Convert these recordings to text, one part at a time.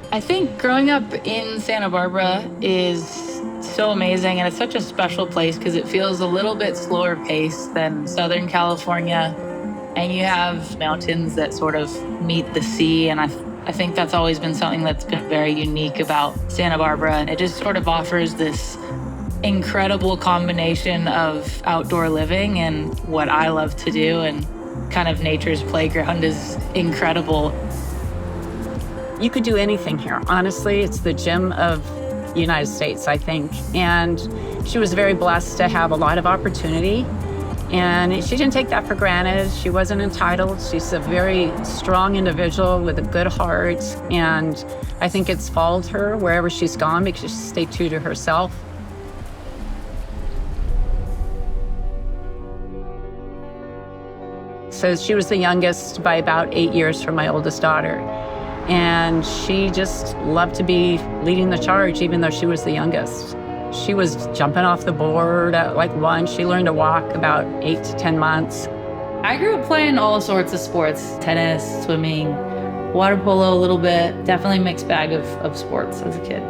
I think growing up in Santa Barbara is so amazing, and it's such a special place because it feels a little bit slower paced than Southern California. And you have mountains that sort of meet the sea, and I think that's always been something that's been very unique about Santa Barbara. And it just sort of offers this incredible combination of outdoor living and what I love to do, and kind of nature's playground is incredible. You could do anything here. Honestly, it's the gym of the United States, I think. And she was very blessed to have a lot of opportunity. And she didn't take that for granted. She wasn't entitled. She's a very strong individual with a good heart. And I think it's followed her wherever she's gone because she stayed true to herself. So she was the youngest by about 8 years from my oldest daughter. And she just loved to be leading the charge, even though she was the youngest. She was jumping off the board at like 1. She learned to walk about 8 to 10 months. I grew up playing all sorts of sports, tennis, swimming, water polo a little bit, definitely a mixed bag of sports as a kid.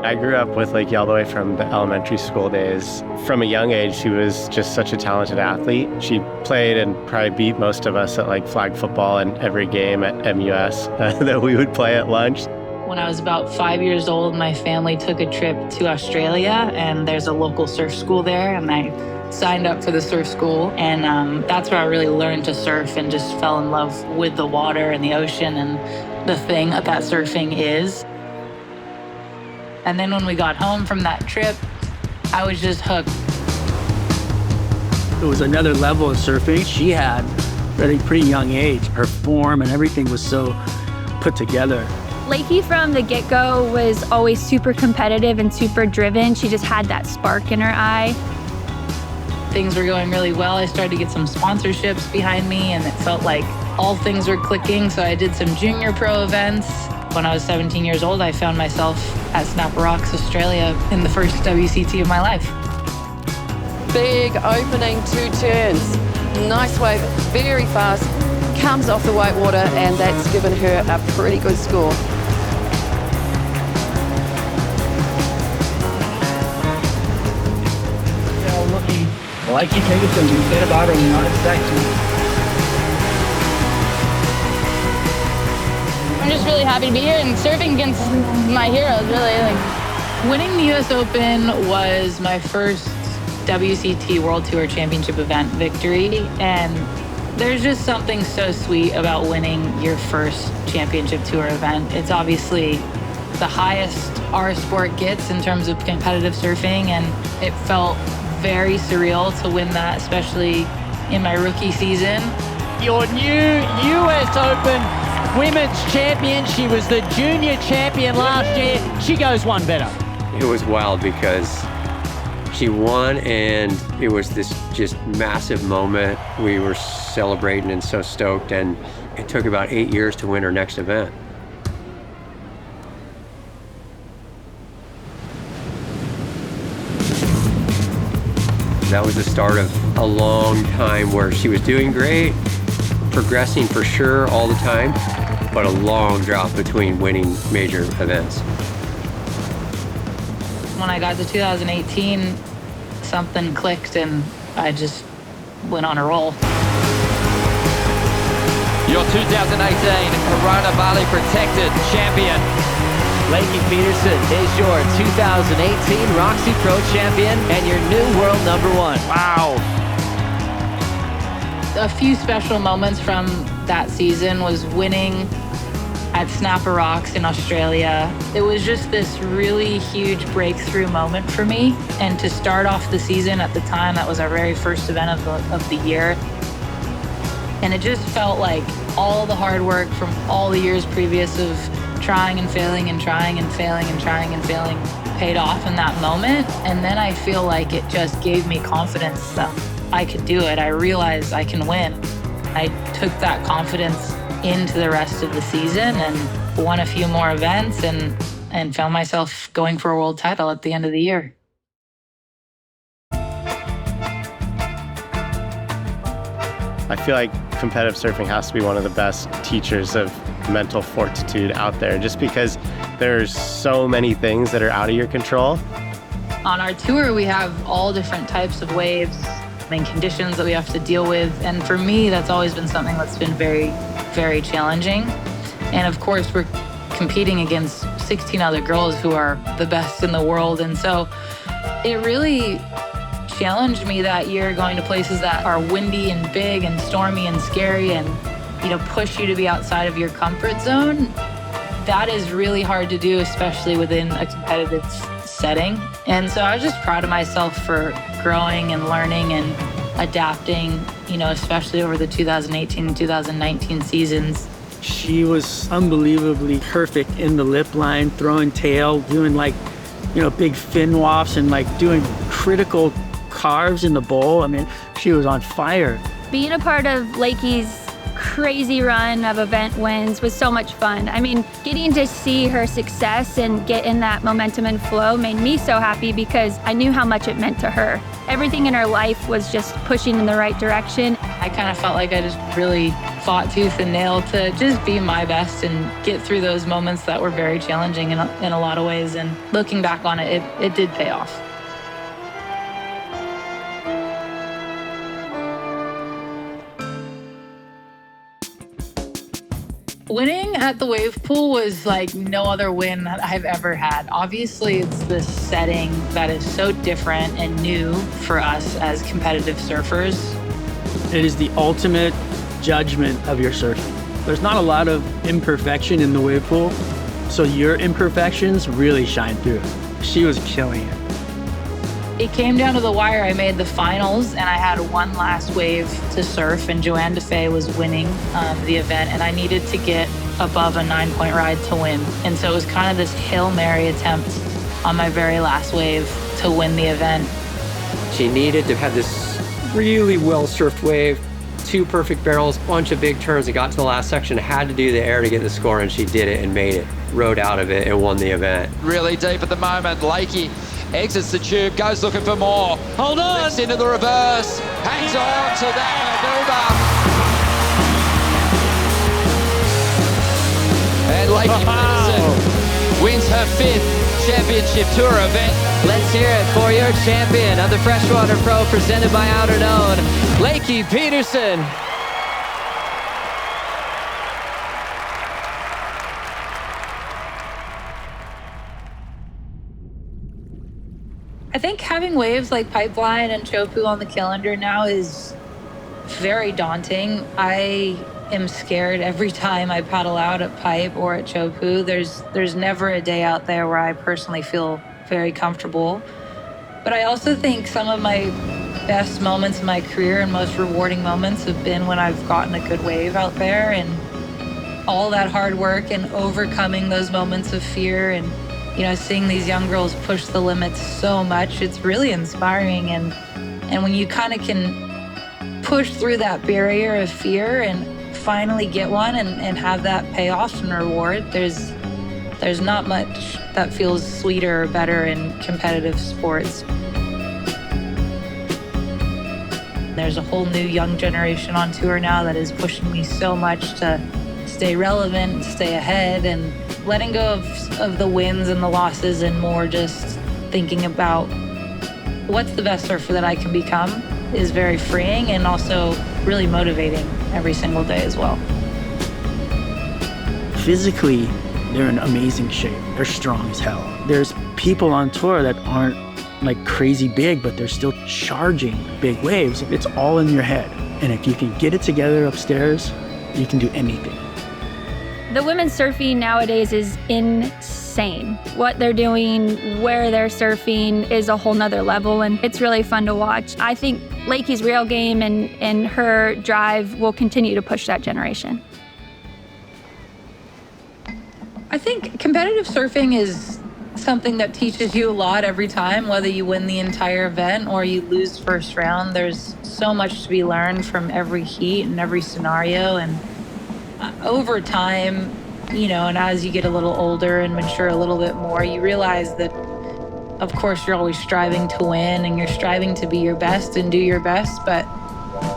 I grew up with Lakey all the way from the elementary school days. From a young age, she was just such a talented athlete. She played and probably beat most of us at like flag football and every game at MUS that we would play at lunch. When I was about 5 years old, my family took a trip to Australia, and there's a local surf school there, and I signed up for the surf school, and that's where I really learned to surf and just fell in love with the water and the ocean and the thing that surfing is. And then when we got home from that trip, I was just hooked. It was another level of surfing. She had at a pretty young age. Her form and everything was so put together. Lakey from the get-go was always super competitive and super driven. She just had that spark in her eye. Things were going really well. I started to get some sponsorships behind me, and it felt like all things were clicking. So I did some junior pro events. When I was 17 years old, I found myself at Snapper Rocks, Australia, in the first WCT of my life. Big opening 2 turns. Nice wave, very fast. comes off the whitewater, and that's given her a pretty good score. Looking Lakey Peterson in Santa Barbara, United States. I'm just really happy to be here and surfing against my heroes, really. Winning the US Open was my first WCT World Tour Championship event victory, and there's just something so sweet about winning your first championship tour event. It's obviously the highest our sport gets in terms of competitive surfing, and it felt very surreal to win that, especially in my rookie season. Your new US Open Women's Champion. She was the junior champion last year. She goes one better. It was wild because she won, and it was this just massive moment. We were celebrating and so stoked, and it took about 8 years to win her next event. That was the start of a long time where she was doing great, progressing for sure all the time, but a long drop between winning major events. When I got to 2018, something clicked and I just went on a roll. Your 2018 Corona Bali Protected champion. Lakey Peterson is your 2018 Roxy Pro champion and your new world #1. Wow. A few special moments from that season was winning at Snapper Rocks in Australia. It was just this really huge breakthrough moment for me. And to start off the season at the time, that was our very first event of the year. And it just felt like all the hard work from all the years previous of trying and failing and trying and failing and trying and failing paid off in that moment. And then I feel like it just gave me confidence that I could do it. I realized I can win. I took that confidence into the rest of the season and won a few more events and found myself going for a world title at the end of the year. I feel like competitive surfing has to be one of the best teachers of mental fortitude out there, just because there's so many things that are out of your control. On our tour, we have all different types of waves and conditions that we have to deal with. And for me, that's always been something that's been very, very challenging. And of course, we're competing against 16 other girls who are the best in the world. And so it really challenged me that year, going to places that are windy and big and stormy and scary and, push you to be outside of your comfort zone. That is really hard to do, especially within a competitive setting. And so I was just proud of myself for growing and learning and adapting, especially over the 2018 and 2019 seasons. She was unbelievably perfect in the lip line, throwing tail, doing big fin wafts and doing critical carves in the bowl. I mean, she was on fire. Being a part of Lakey's crazy run of event wins was so much fun. I mean, getting to see her success and get in that momentum and flow made me so happy because I knew how much it meant to her. Everything in her life was just pushing in the right direction. I kind of felt like I just really fought tooth and nail to just be my best and get through those moments that were very challenging in a lot of ways. And looking back on it, it did pay off. Winning at the wave pool was like no other win that I've ever had. Obviously, it's this setting that is so different and new for us as competitive surfers. It is the ultimate judgment of your surfing. There's not a lot of imperfection in the wave pool, so your imperfections really shine through. She was killing it. It came down to the wire. I made the finals and I had one last wave to surf, and Joanne DeFay was winning the event, and I needed to get above a 9-point ride to win. And so it was kind of this Hail Mary attempt on my very last wave to win the event. She needed to have this really well-surfed wave, 2 perfect barrels, bunch of big turns, and got to the last section, had to do the air to get the score, and she did it and made it. Rode out of it and won the event. Really deep at the moment. Lakey exits the tube, goes looking for more. Hold on! Lifts into the reverse, hangs on to that Lakey Peterson wins her 5th championship tour event. Let's hear it for your champion of the Freshwater Pro presented by Outer Known, Lakey Peterson. I think having waves like Pipeline and Chopu on the calendar now is very daunting. I am scared every time I paddle out at Pipe or at Chopu. There's never a day out there where I personally feel very comfortable. But I also think some of my best moments in my career and most rewarding moments have been when I've gotten a good wave out there, and all that hard work and overcoming those moments of fear and seeing these young girls push the limits so much, it's really inspiring. And when you kind of can push through that barrier of fear and finally get one and have that payoff and reward, there's not much that feels sweeter or better in competitive sports. There's a whole new young generation on tour now that is pushing me so much to stay relevant, stay ahead, and letting go of the wins and the losses and more just thinking about what's the best surfer that I can become is very freeing and also really motivating every single day as well. Physically, they're in amazing shape. They're strong as hell. There's people on tour that aren't like crazy big, but they're still charging big waves. It's all in your head. And if you can get it together upstairs, you can do anything. The women's surfing nowadays is insane. What they're doing, where they're surfing is a whole nother level, and it's really fun to watch. I think Lakey's real game and her drive will continue to push that generation. I think competitive surfing is something that teaches you a lot every time, whether you win the entire event or you lose first round. There's so much to be learned from every heat and every scenario, and over time, and as you get a little older and mature a little bit more, you realize that, of course, you're always striving to win and you're striving to be your best and do your best, but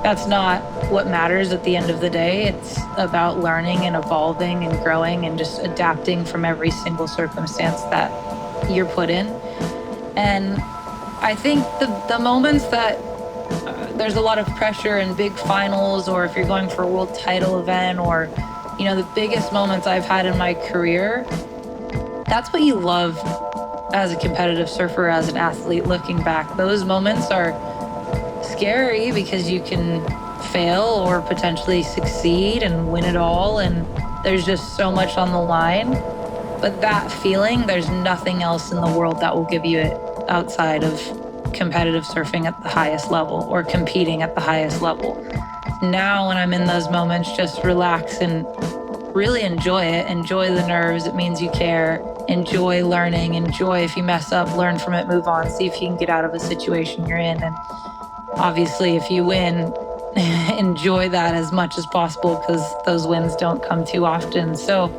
that's not what matters at the end of the day. It's about learning and evolving and growing and just adapting from every single circumstance that you're put in. And I think the moments that there's a lot of pressure in big finals, or if you're going for a world title event, or the biggest moments I've had in my career, that's what you love as a competitive surfer, as an athlete. Looking back, those moments are scary because you can fail or potentially succeed and win it all, and there's just so much on the line. But that feeling, there's nothing else in the world that will give you it outside of competitive surfing at the highest level or competing at the highest level. Now when I'm in those moments, just relax and really enjoy it. Enjoy the nerves. It means you care. Enjoy learning. Enjoy if you mess up, learn from it, move on, see if you can get out of a situation you're in. And obviously if you win, enjoy that as much as possible, because those wins don't come too often. So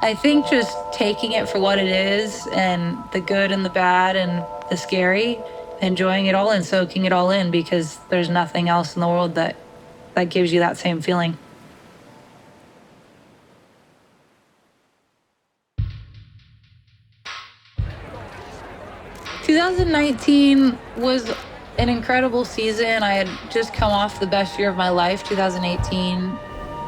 I think just taking it for what it is, and the good and the bad and the scary, enjoying it all and soaking it all in, because there's nothing else in the world that gives you that same feeling. ...2019 was an incredible season. I had just come off the best year of my life. 2018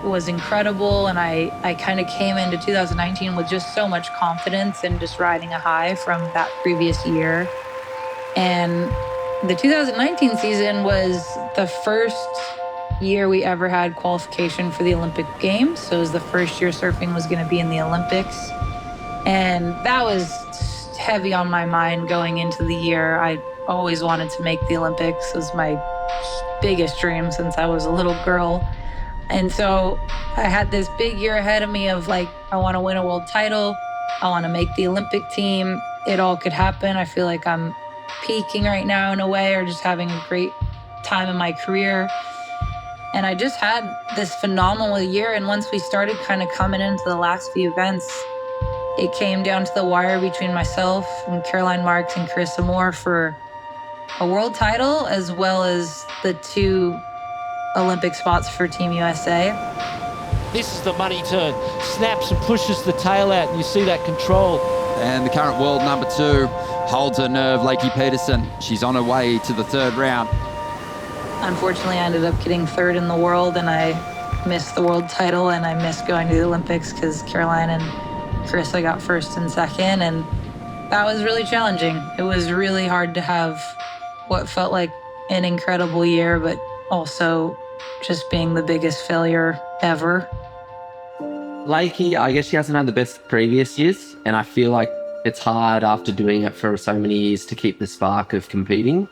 was incredible, and I kind of came into 2019 with just so much confidence and just riding a high from that previous year. And the 2019 season was the first year we ever had qualification for the Olympic Games. So it was the first year surfing was going to be in the Olympics. And that was heavy on my mind going into the year. I always wanted to make the Olympics. It was my biggest dream since I was a little girl. And so I had this big year ahead of me of like, I want to win a world title. I want to make the Olympic team. It all could happen. I feel like I'm peaking right now in a way, or just having a great time in my career. And I just had this phenomenal year. And once we started kind of coming into the last few events, it came down to the wire between myself and Caroline Marks and Carissa Moore for a world title, as well as the 2 Olympic spots for Team USA. this is the money turn. Snaps and pushes the tail out, and you see that control. And the current world number 2 holds her nerve, Lakey Peterson. She's on her way to the 3rd round. Unfortunately, I ended up getting 3rd in the world, and I missed the world title, and I missed going to the Olympics because Caroline and Carissa got 1st and 2nd, and that was really challenging. It was really hard to have what felt like an incredible year, but also just being the biggest failure ever. Lakey, I guess she hasn't had the best previous years, and I feel like it's hard after doing it for so many years to keep the spark of competing.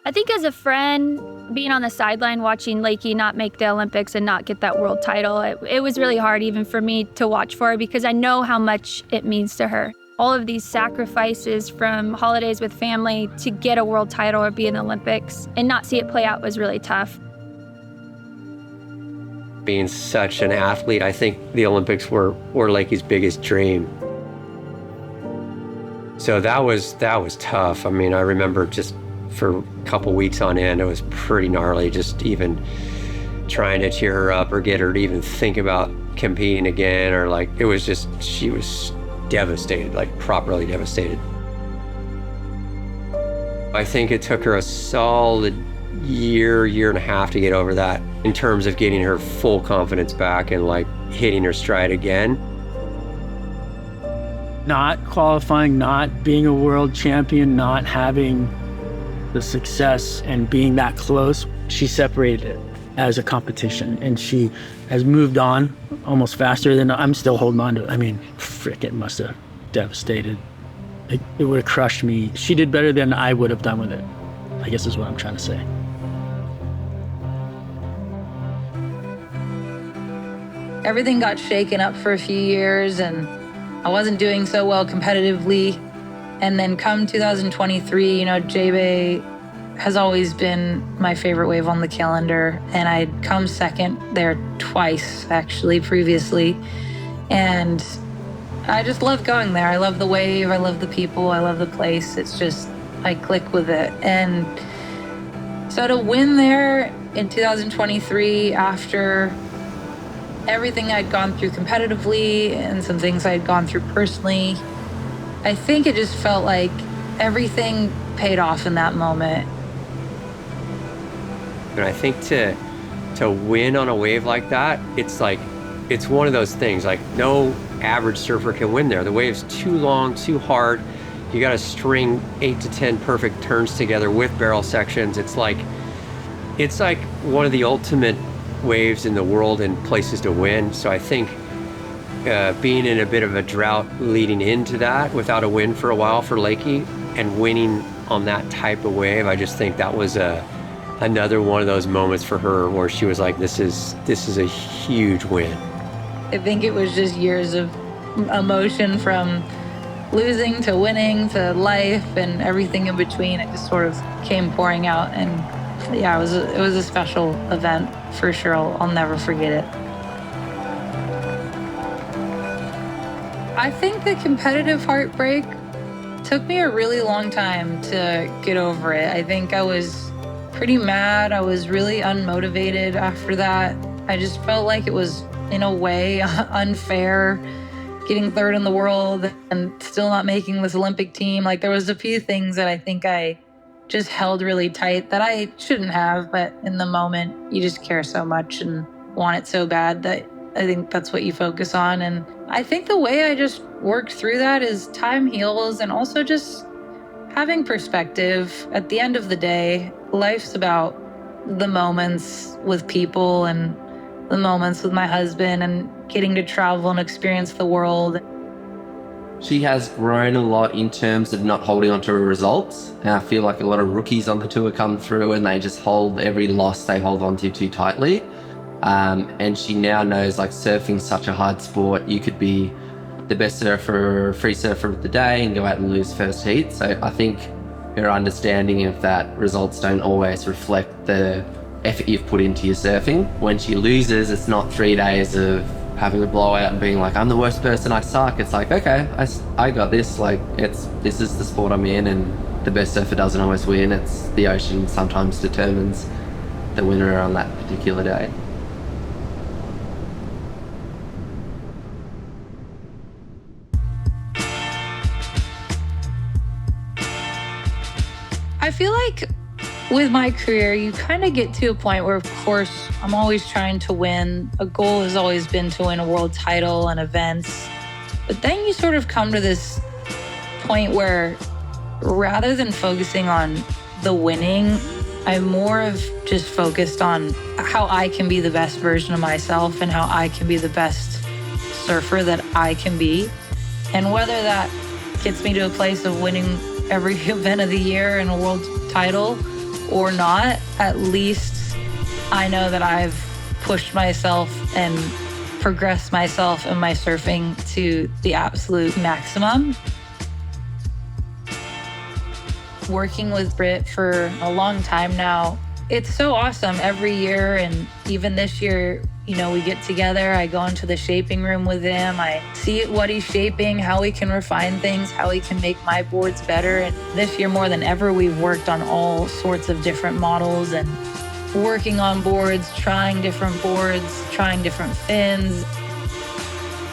I think as a friend, being on the sideline watching Lakey not make the Olympics and not get that world title, it was really hard even for me to watch for her because I know how much it means to her. All of these sacrifices from holidays with family to get a world title or be in the Olympics and not see it play out was really tough. Being such an athlete, I think the Olympics were Lakey's biggest dream. So that was tough. I mean, I remember just for a couple weeks on end, it was pretty gnarly, just even trying to cheer her up or get her to even think about competing again, or like, it was just, she was devastated, like properly devastated. I think it took her a solid year and a half to get over that in terms of getting her full confidence back and like hitting her stride again. Not qualifying, not being a world champion, not having the success and being that close, she separated it as a competition, and she has moved on almost faster than I'm still holding on to it. I mean, frick, it must have devastated. It would have crushed me. She did better than I would have done with it, I guess is what I'm trying to say. Everything got shaken up for a few years, and I wasn't doing so well competitively. And then come 2023, J-Bay has always been my favorite wave on the calendar. And I'd come 2nd there twice, actually, previously. And I just love going there. I love the wave, I love the people, I love the place. It's just, I click with it. And so to win there in 2023 after everything I'd gone through competitively and some things I'd gone through personally, I think it just felt like everything paid off in that moment. And I think to win on a wave like that, it's one of those things, like no average surfer can win there. The wave's too long, too hard. You got to string 8 to 10 perfect turns together with barrel sections. It's like one of the ultimate waves in the world and places to win. So I think being in a bit of a drought leading into that without a win for a while for Lakey and winning on that type of wave, I just think that was another one of those moments for her where she was like, this is a huge win. I think it was just years of emotion from losing to winning to life and everything in between. It just sort of came pouring out, and yeah, it was a special event for sure. I'll never forget it. I think the competitive heartbreak took me a really long time to get over it. I think I was pretty mad. I was really unmotivated after that. I just felt like it was, in a way, unfair getting 3rd in the world and still not making this Olympic team. Like, there was a few things that I think I just held really tight that I shouldn't have, but in the moment, you just care so much and want it so bad that I think that's what you focus on. And I think the way I just worked through that is time heals, and also just having perspective. At the end of the day, life's about the moments with people and the moments with my husband and getting to travel and experience the world. She has grown a lot in terms of not holding on to her results. And I feel like a lot of rookies on the tour come through and they just hold every loss they hold on to too tightly. And she now knows, like, surfing's such a hard sport. You could be the best surfer, free surfer of the day and go out and lose first heat. So I think her understanding of that results don't always reflect the effort you've put into your surfing. When she loses, it's not 3 days of having a blowout and being like, I'm the worst person, I suck. It's like, okay, I got this. Like, this is the sport I'm in, and the best surfer doesn't always win. It's the ocean sometimes determines the winner on that particular day. I feel like with my career, you kind of get to a point where, of course, I'm always trying to win. A goal has always been to win a world title and events. But then you sort of come to this point where rather than focusing on the winning, I'm more of just focused on how I can be the best version of myself and how I can be the best surfer that I can be. And whether that gets me to a place of winning every event of the year and a world title or not, at least I know that I've pushed myself and progressed myself in my surfing to the absolute maximum. Working with Britt for a long time now, it's so awesome every year. And even this year, we get together, I go into the shaping room with him, I see what he's shaping, how we can refine things, how we can make my boards better. And this year more than ever, we've worked on all sorts of different models and working on boards, trying different fins.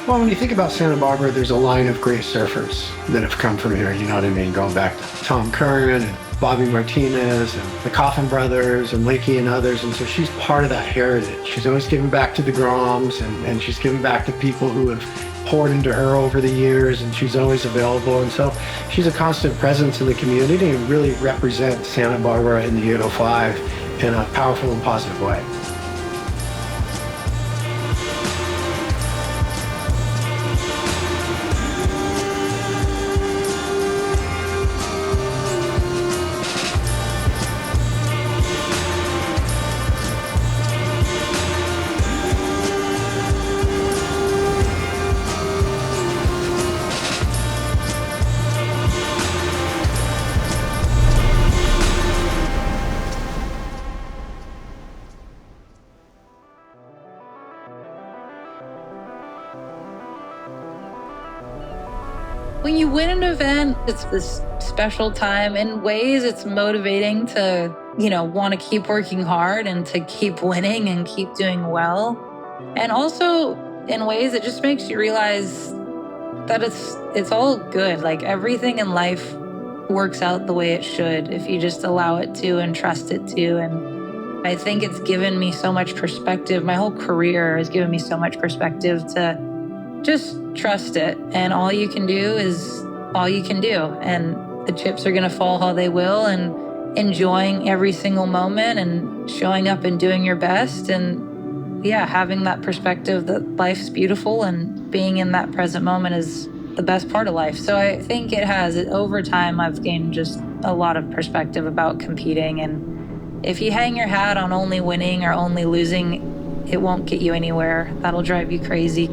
Well, when you think about Santa Barbara, there's a line of great surfers that have come from here, you know what I mean? Going back to Tom Curran and Bobby Martinez and the Coffin Brothers and Lakey and others. And so she's part of that heritage. She's always giving back to the Groms and she's giving back to people who have poured into her over the years, and she's always available. And so she's a constant presence in the community and really represents Santa Barbara in the 805 in a powerful and positive way. When you win an event, it's this special time. In ways, it's motivating to, want to keep working hard and to keep winning and keep doing well. And also, in ways, it just makes you realize that it's all good. Like, everything in life works out the way it should if you just allow it to and trust it to. And I think it's given me so much perspective. My whole career has given me so much perspective to just trust it. And all you can do is all you can do. And the chips are going to fall how they will, and enjoying every single moment and showing up and doing your best. And having that perspective that life's beautiful and being in that present moment is the best part of life. So I think it has. Over time, I've gained just a lot of perspective about competing. And if you hang your hat on only winning or only losing, it won't get you anywhere. That'll drive you crazy.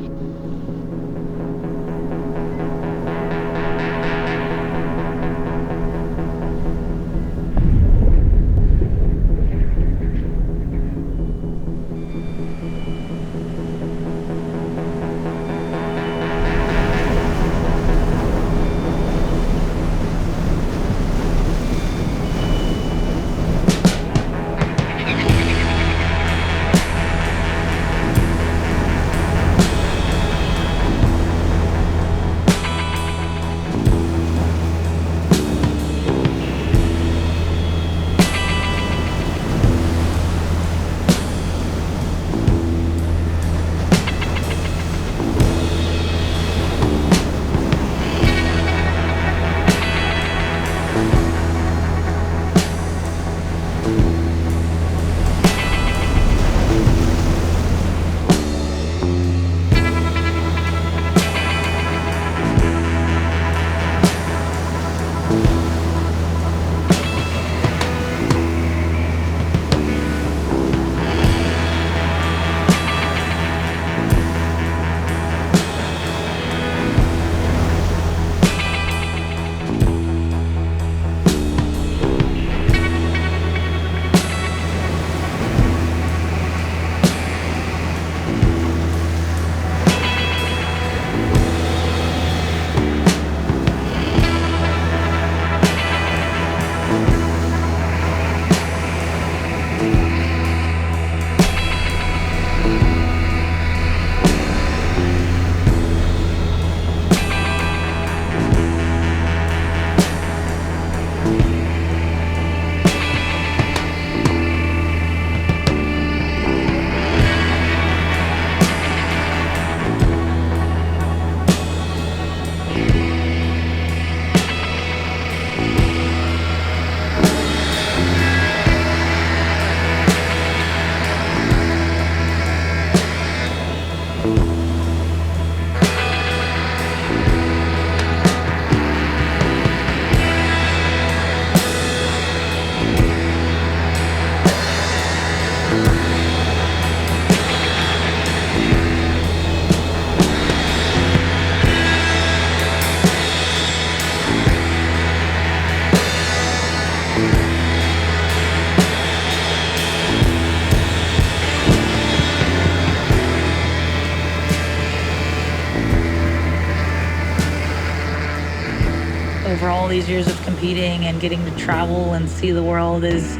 over all these years of competing and getting to travel and see the world is,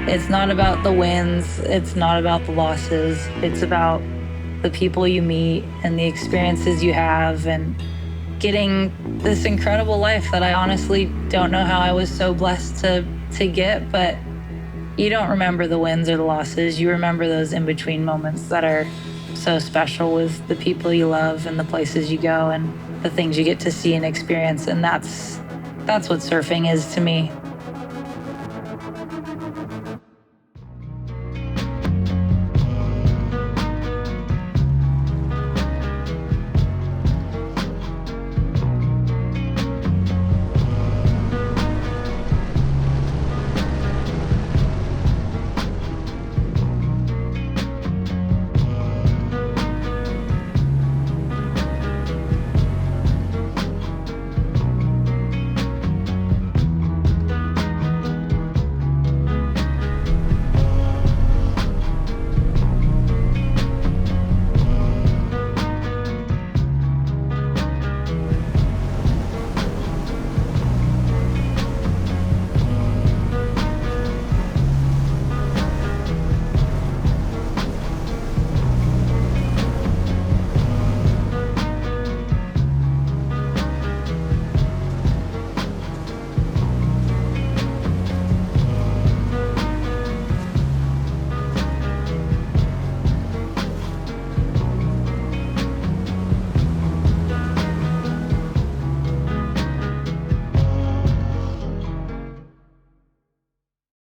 it's not about the wins, it's not about the losses, it's about the people you meet and the experiences you have and getting this incredible life that I honestly don't know how I was so blessed to get, but you don't remember the wins or the losses. You remember those in-between moments that are so special with the people you love and the places you go and the things you get to see and experience. And that's what surfing is to me.